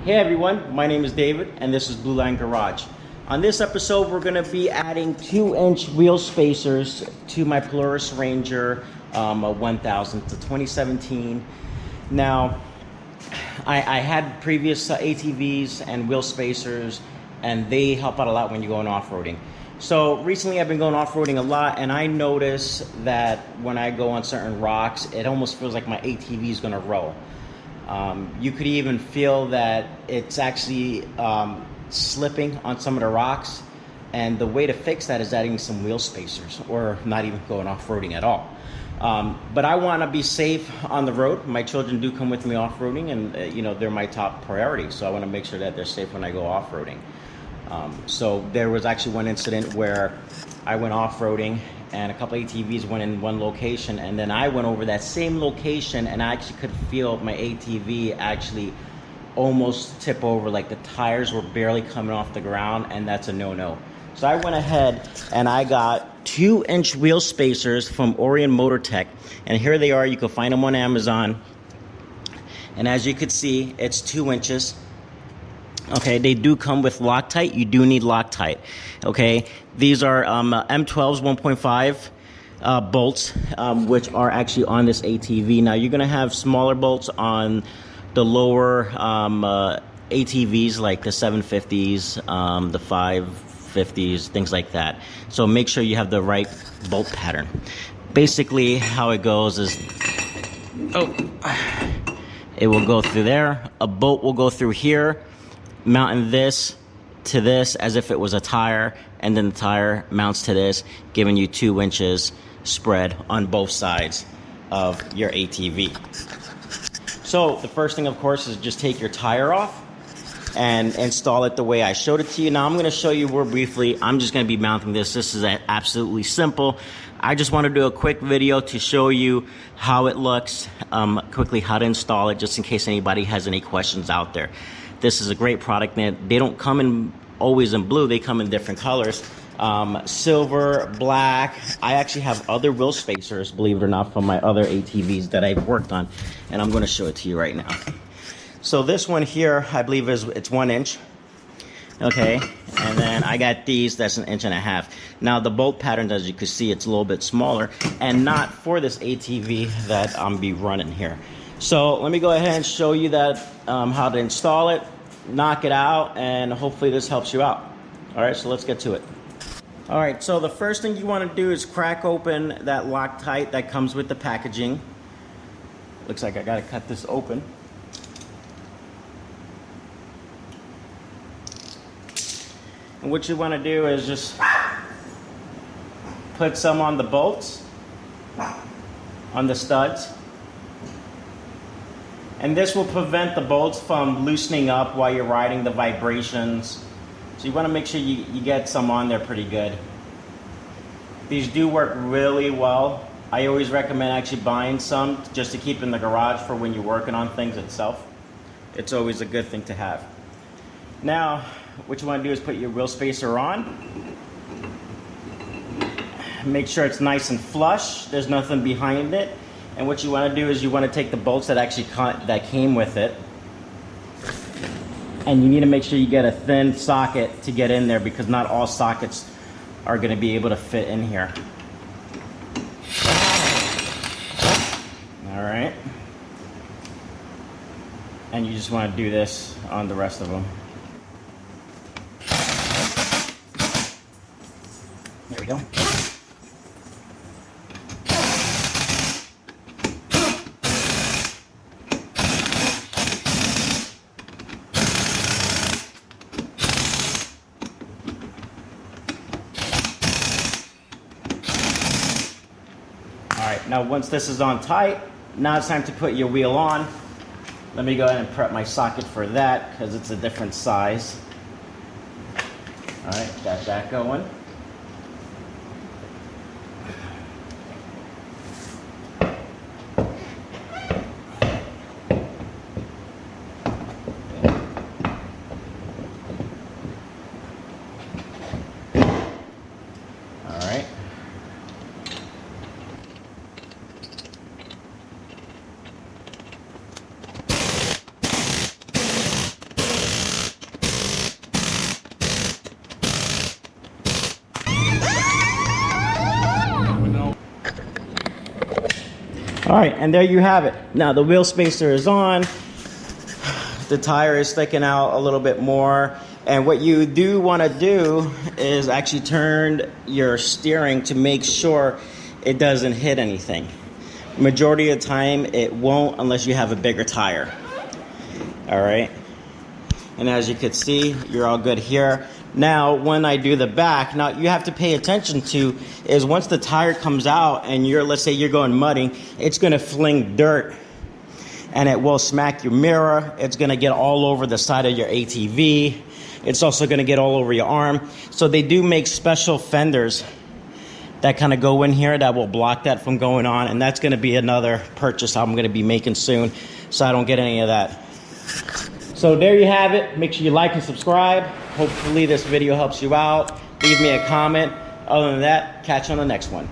Hey everyone, my name is David and this is Blue Line Garage. On this episode we're going to be adding 2-inch wheel spacers to my Polaris Ranger 1000. It's a 2017. Now I had previous ATVs and wheel spacers and they help out a lot when you're going off-roading. So recently I've been going off-roading a lot and I notice that when I go on certain rocks it almost feels like my ATV is going to roll. You could even feel that it's actually slipping on some of the rocks, and the way to fix that is adding some wheel spacers or not even going off-roading at all. But I want to be safe on the road. My children do come with me off-roading and you know, they're my top priority, so I want to make sure that they're safe when I go off-roading. So there was actually one incident where I went off-roading and a couple ATVs went in one location, and then I went over that same location and I actually could feel my ATV actually almost tip over, like the tires were barely coming off the ground, and that's a no-no. So I went ahead and I got 2-inch wheel spacers from Orion Motor Tech, and here they are. You can find them on Amazon, and as you can see, it's 2 inches. Okay, they do come with Loctite. You do need Loctite. Okay, these are M12's 1.5 bolts, which are actually on this ATV. Now you're gonna have smaller bolts on the lower ATVs, like the 750s, the 550s, things like that. So make sure you have the right bolt pattern. Basically, how it goes is, it will go through there. A bolt will go through here, mounting this to this as if it was a tire, and then the tire mounts to this, giving you 2 inches spread on both sides of your ATV. So the first thing, of course, is just take your tire off and install it the way I showed it to you. Now I'm going to show you more briefly. I'm just going to be mounting this. This is absolutely simple. I just want to do a quick video to show you how it looks, quickly how to install it, just in case anybody has any questions out there. This is a great product. They don't come in always in blue. They come in different colors. Silver, black. I actually have other wheel spacers, believe it or not, from my other ATVs that I've worked on, and I'm going to show it to you right now. So this one here, I believe it's 1 inch. Okay, and then I got these, that's 1.5 inches. Now the bolt pattern, as you can see, it's a little bit smaller and not for this ATV that I'm be running here. So let me go ahead and show you that how to install it, knock it out, and hopefully this helps you out. All right, so let's get to it. All right, so the first thing you want to do is crack open that Loctite that comes with the packaging. Looks like I got to cut this open. And what you want to do is just put some on the bolts, on the studs. And this will prevent the bolts from loosening up while you're riding, the vibrations. So you want to make sure you get some on there pretty good. These do work really well. I always recommend actually buying some just to keep in the garage for when you're working on things itself. It's always a good thing to have. Now, what you want to do is put your wheel spacer on. Make sure it's nice and flush. There's nothing behind it. And what you want to do is you want to take the bolts that actually came with it, and you need to make sure you get a thin socket to get in there, because not all sockets are going to be able to fit in here. All right. And you just want to do this on the rest of them. There we go. Now once this is on tight, now it's time to put your wheel on. Let me go ahead and prep my socket for that because it's a different size. All right, got that going. All right, and there you have it. Now the wheel spacer is on. The tire is sticking out a little bit more. And what you do want to do is actually turn your steering to make sure it doesn't hit anything. Majority of the time it won't unless you have a bigger tire. All right. And as you can see, you're all good here. Now, when I do the back, now you have to pay attention to is once the tire comes out and let's say you're going mudding, it's gonna fling dirt and it will smack your mirror. It's gonna get all over the side of your ATV. It's also gonna get all over your arm. So they do make special fenders that kind of go in here that will block that from going on. And that's gonna be another purchase I'm gonna be making soon so I don't get any of that. So there you have it. Make sure you like and subscribe. Hopefully this video helps you out. Leave me a comment. Other than that, catch you on the next one.